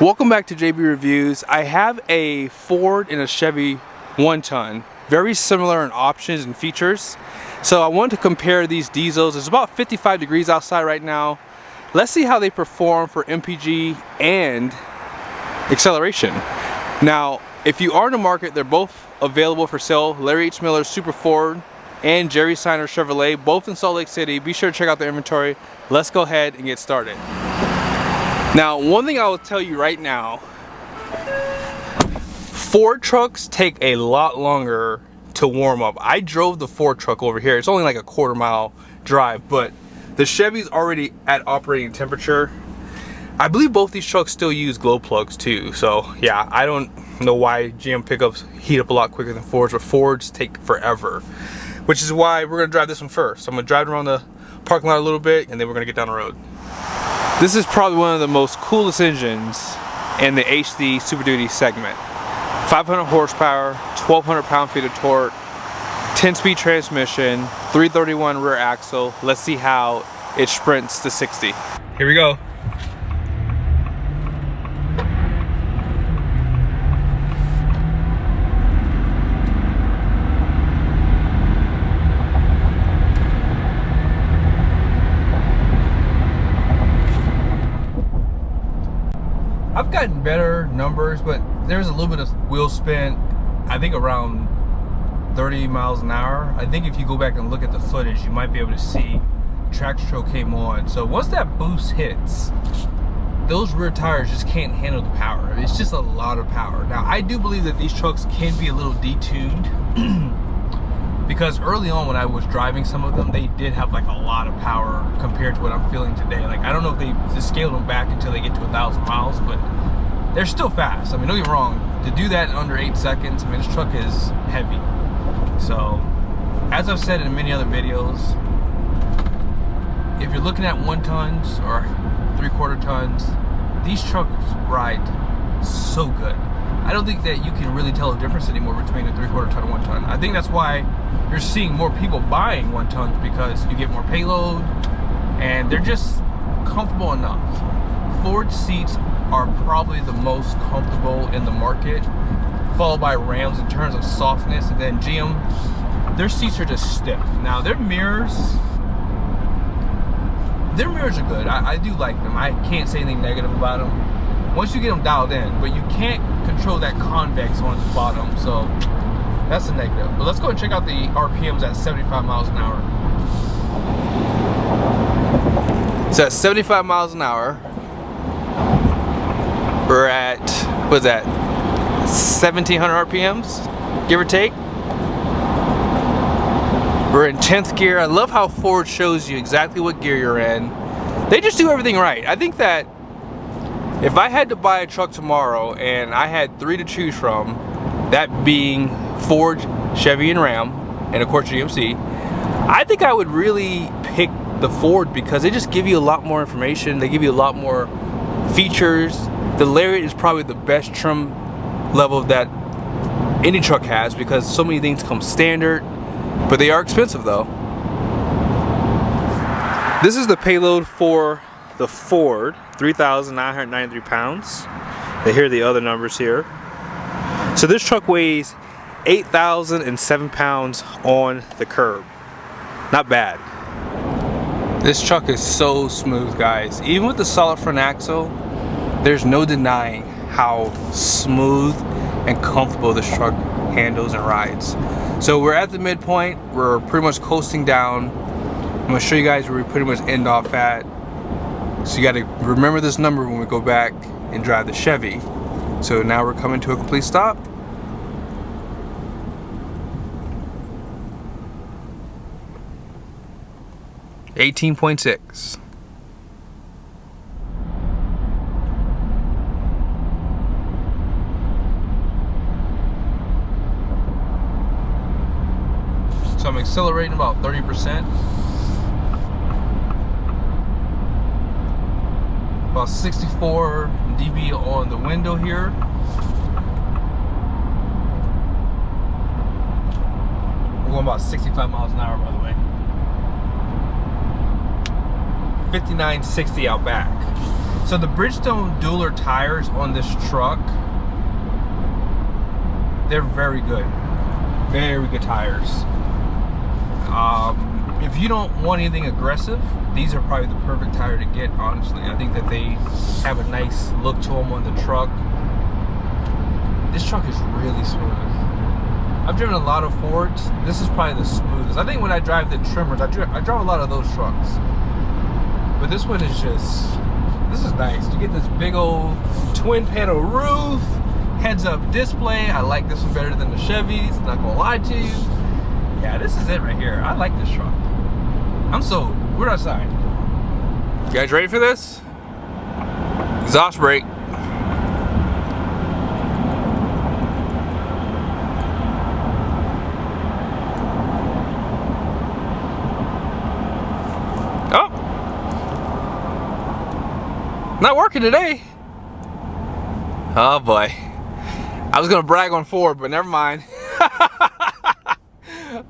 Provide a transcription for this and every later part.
Welcome back to JB Reviews. I have a Ford and a Chevy 1-ton, very similar in options and features. So I wanted to compare these diesels. It's about 55 degrees outside right now. Let's see how they perform for MPG and acceleration. Now, if you are in the market, they're both available for sale. Larry H. Miller Super Ford and Jerry Seiner Chevrolet, both in Salt Lake City. Be sure to check out their inventory. Let's go ahead and get started. Now, one thing I will tell you right now, Ford trucks take a lot longer to warm up. I drove the Ford truck over here. It's only like a quarter-mile drive, but the Chevy's already at operating temperature. I believe both these trucks still use glow plugs too. So yeah, I don't know why GM pickups heat up a lot quicker than Fords, but Fords take forever. Which is why we're gonna drive this one first. So I'm gonna drive around the parking lot a little bit, and then we're gonna get down the road. This is probably one of the most coolest engines in the HD Super Duty segment. 500 horsepower, 1,200 pound-feet of torque, 10-speed transmission, 331 rear axle. Let's see how it sprints to 60. Here we go. I've gotten better numbers, but there's a little bit of wheel spin, I think around 30 miles an hour. I think if you go back and look at the footage, you might be able to see traction control came on. So once that boost hits, those rear tires just can't handle the power. It's just a lot of power. Now, I do believe that these trucks can be a little detuned because early on when I was driving some of them, they did have like a lot of power compared to what I'm feeling today. Like, I don't know if they just scaled them back until they get to 1,000 miles, but they're still fast. I mean, don't get me wrong, to do that in under 8 seconds, I mean, this truck is heavy. So, as I've said in many other videos, if you're looking at 1-tons or 3/4 tons, these trucks ride so good. I don't think that you can really tell the difference anymore between a 3/4 ton and 1-ton. I think that's why you're seeing more people buying 1-tons, because you get more payload and they're just comfortable enough. Ford seats are probably the most comfortable in the market, followed by Rams in terms of softness, and then GM, their seats are just stiff. Now their mirrors are good. I do like them. I can't say anything negative about them once you get them dialed in, but you can't control that convex on the bottom, so that's a negative. But let's go and check out the RPMs at 75 miles an hour. So at 75 miles an hour, we're at, what's that, 1,700 RPMs, give or take. We're in 10th gear. I love how Ford shows you exactly what gear you're in. They just do everything right. I think that if I had to buy a truck tomorrow and I had 3 to choose from, that being Ford, Chevy, and Ram, and of course GMC, I think I would really pick the Ford because they just give you a lot more information. They give you a lot more features. The Lariat is probably the best trim level that any truck has because so many things come standard, but they are expensive though. This is the payload for the Ford, 3,993 pounds. Here are the other numbers here. So this truck weighs 8,007 pounds on the curb. Not bad. This truck is so smooth, guys. Even with the solid front axle, there's no denying how smooth and comfortable this truck handles and rides. So we're at the midpoint. We're pretty much coasting down. I'm gonna show you guys where we pretty much end off at. So you gotta remember this number when we go back and drive the Chevy. So now we're coming to a complete stop. $18.6. So I'm accelerating about 30%. About 64 dB on the window here. We're going about 65 miles an hour, by the way. 5960 out back. So the Bridgestone Dueler tires on this truck, they're very good. Very good tires. If you don't want anything aggressive, these are probably the perfect tire to get, honestly. I think that they have a nice look to them on the truck. This truck is really smooth. I've driven a lot of Fords. This is probably the smoothest. I think when I drive the Trimmers, I drive a lot of those trucks. But this one is just, this is nice. You get this big old twin panel roof, heads up display. I like this one better than the Chevys, not gonna lie to you. Yeah, this is it right here. I like this truck. I'm sold. We're outside. You guys ready for this? Exhaust brake. Oh! Not working today. Oh boy. I was gonna brag on Ford, but never mind.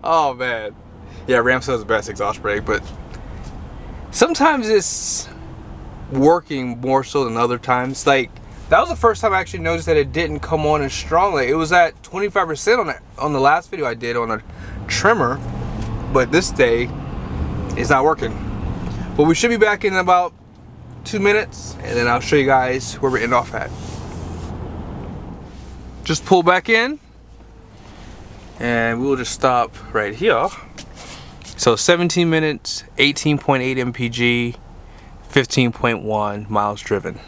Oh man. Yeah, Ram says the best exhaust brake, but sometimes it's working more so than other times. Like, that was the first time I actually noticed that it didn't come on as strongly. It was at 25% on the last video I did on a trimmer, but this day it's not working. But we should be back in about 2 minutes, and then I'll show you guys where we're ending off at. Just pull back in, and we'll just stop right here. So 17 minutes, 18.8 MPG, 15.1 miles driven.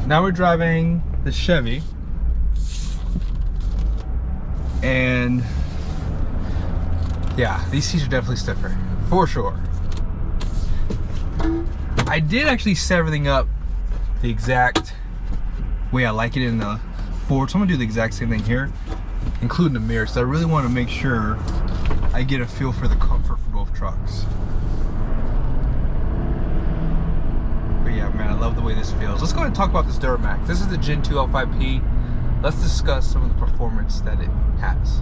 Now we're driving the Chevy, and yeah, these seats are definitely stiffer, for sure. I did actually set everything up the exact way I like it in the Ford, so I'm gonna do the exact same thing here, including the mirrors. So I really want to make sure I get a feel for the comfort for both trucks. But yeah, man, I love the way this feels. Let's go ahead and talk about this Duramax. This is the Gen 2 L5P. Let's discuss some of the performance that it has.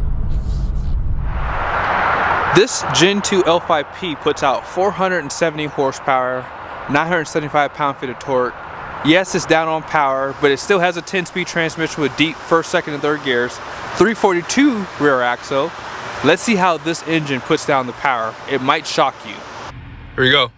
This Gen 2 L5P puts out 470 horsepower, 975 pound-feet of torque. Yes, it's down on power, but it still has a 10-speed transmission with deep first, second, and third gears, 342 rear axle. Let's see how this engine puts down the power. It might shock you. Here we go.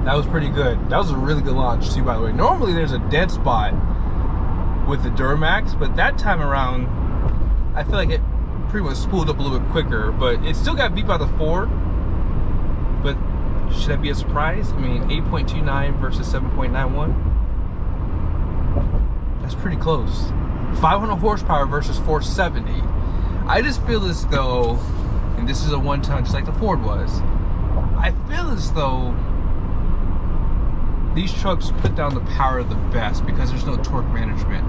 That was pretty good. That was a really good launch too, by the way. Normally there's a dead spot with the Duramax, but that time around, I feel like it pretty much spooled up a little bit quicker, but it still got beat by the Ford. But should that be a surprise? I mean, 8.29 versus 7.91. That's pretty close. 500 horsepower versus 470. I just feel as though, and this is a one-ton just like the Ford was, I feel as though these trucks put down the power the best because there's no torque management.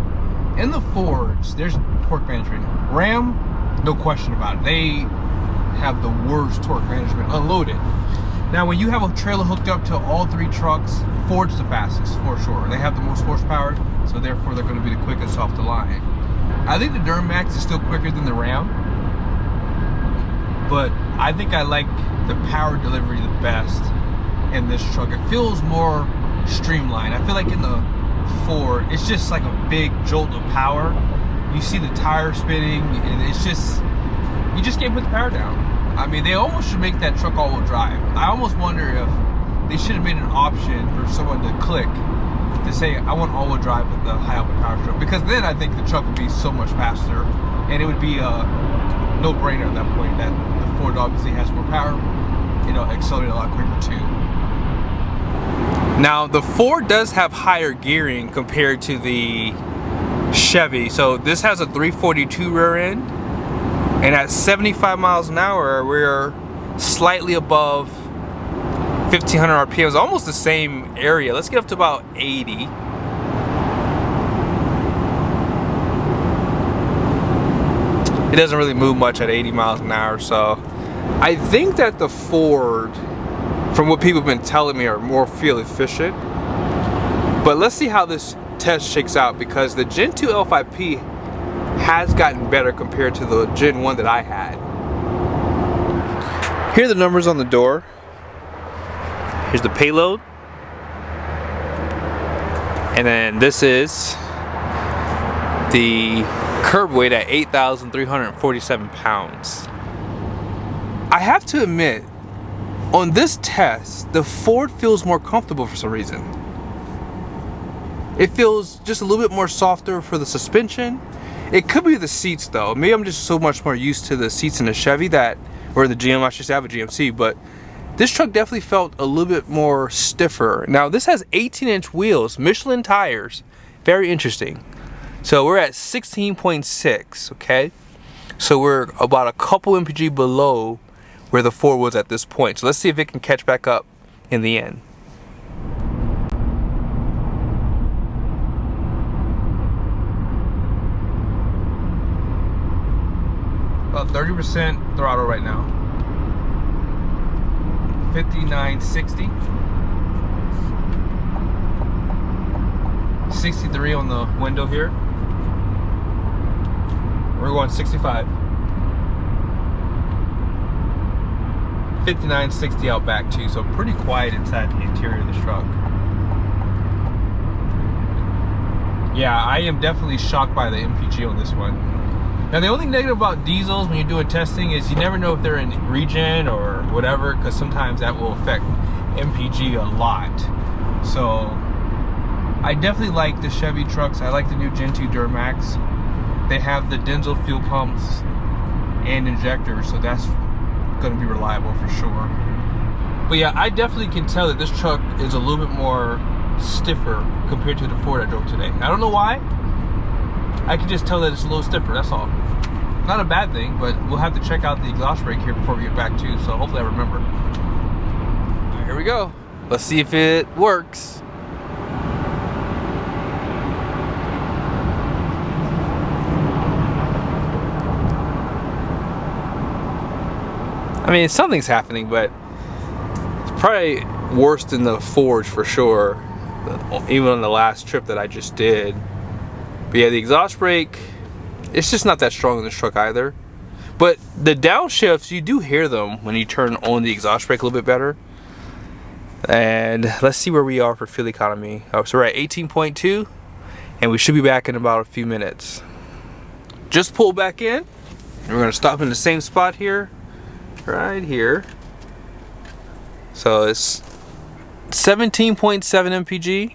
In the Fords, there's torque management. Ram, no question about it. They have the worst torque management unloaded. Now, when you have a trailer hooked up to all three trucks, Ford's the fastest for sure. They have the most horsepower, so therefore they're going to be the quickest off the line. I think the Duramax is still quicker than the Ram, but I think I like the power delivery the best in this truck. It feels more streamlined. I feel like in the Ford, it's just like a big jolt of power. You see the tire spinning, and it's just, you just can't put the power down. I mean, they almost should make that truck all-wheel drive. I almost wonder if they should have made an option for someone to click to say, I want all-wheel drive with the high output power stroke, because then I think the truck would be so much faster, and it would be a no-brainer at that point that the Ford obviously has more power, you know, accelerate a lot quicker too. Now, the Ford does have higher gearing compared to the Chevy. So this has a 342 rear end, and at 75 miles an hour, we're slightly above 1500 RPMs, almost the same area. Let's get up to about 80. It doesn't really move much at 80 miles an hour, so I think that the Ford, from what people have been telling me, are more fuel efficient. But let's see how this test shakes out, because the Gen 2 L5P has gotten better compared to the Gen 1 that I had. Here are the numbers on the door. Here's the payload. And then this is the curb weight at 8,347 pounds. I have to admit, on this test, the Ford feels more comfortable for some reason. It feels just a little bit more softer for the suspension. It could be the seats though. Maybe I'm just so much more used to the seats in the Chevy that, or the GM, I should say I have a GMC, but this truck definitely felt a little bit more stiffer. Now this has 18-inch wheels, Michelin tires. Very interesting. So we're at 16.6, okay? So we're about a couple MPG below where the Ford was at this point. So let's see if it can catch back up in the end. About 30% throttle right now. 5960. 63 on the window here. We're going 65. 5960 out back too, so pretty quiet inside the interior of this truck. Yeah, I am definitely shocked by the MPG on this one. Now the only negative about diesels when you're doing testing is you never know if they're in regen or whatever, because sometimes that will affect MPG a lot. So I definitely like the Chevy trucks. I like the new Gen 2 Duramax. They have the Denzel fuel pumps and injectors, so that's going to be reliable for sure. But yeah, I definitely can tell that this truck is a little bit more stiffer compared to the Ford I drove today. I don't know why. I can just tell that it's a little stiffer, that's all. Not a bad thing, but we'll have to check out the exhaust brake here before we get back too, so hopefully I remember. All right, here we go. Let's see if it works. I mean, something's happening, but it's probably worse than the Forge for sure, even on the last trip that I just did. But yeah, the exhaust brake, it's just not that strong in this truck either. But the downshifts, you do hear them when you turn on the exhaust brake a little bit better. And let's see where we are for fuel economy. Oh, so we're at 18.2, and we should be back in about a few minutes. Just pulled back in, and we're gonna stop in the same spot here. Right here. So it's 17.7 MPG,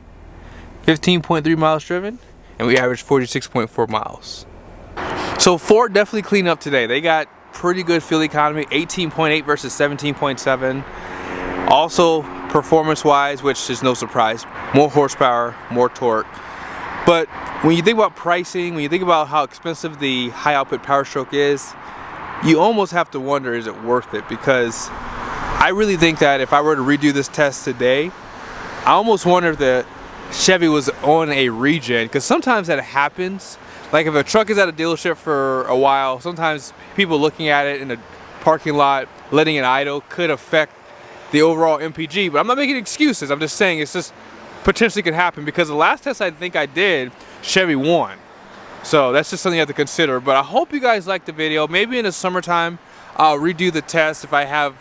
15.3 miles driven, and we averaged 46.4 miles. So Ford definitely cleaned up today. They got pretty good fuel economy, 18.8 versus 17.7. Also performance wise, which is no surprise, more horsepower, more torque. But when you think about pricing, when you think about how expensive the high output Power Stroke is, you almost have to wonder, is it worth it? Because I really think that if I were to redo this test today, I almost wonder if the Chevy was on a regen, because sometimes that happens. Like if a truck is at a dealership for a while, sometimes people looking at it in a parking lot, letting it idle, could affect the overall MPG. But I'm not making excuses, I'm just saying it's just potentially could happen, because the last test I think I did, Chevy won. So that's just something you have to consider. But I hope you guys liked the video. Maybe in the summertime, I'll redo the test if I have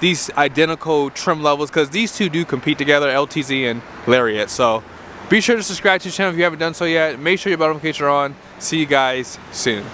these identical trim levels, because these two do compete together, LTZ and Lariat. So be sure to subscribe to the channel if you haven't done so yet. Make sure your bell notifications are on. See you guys soon.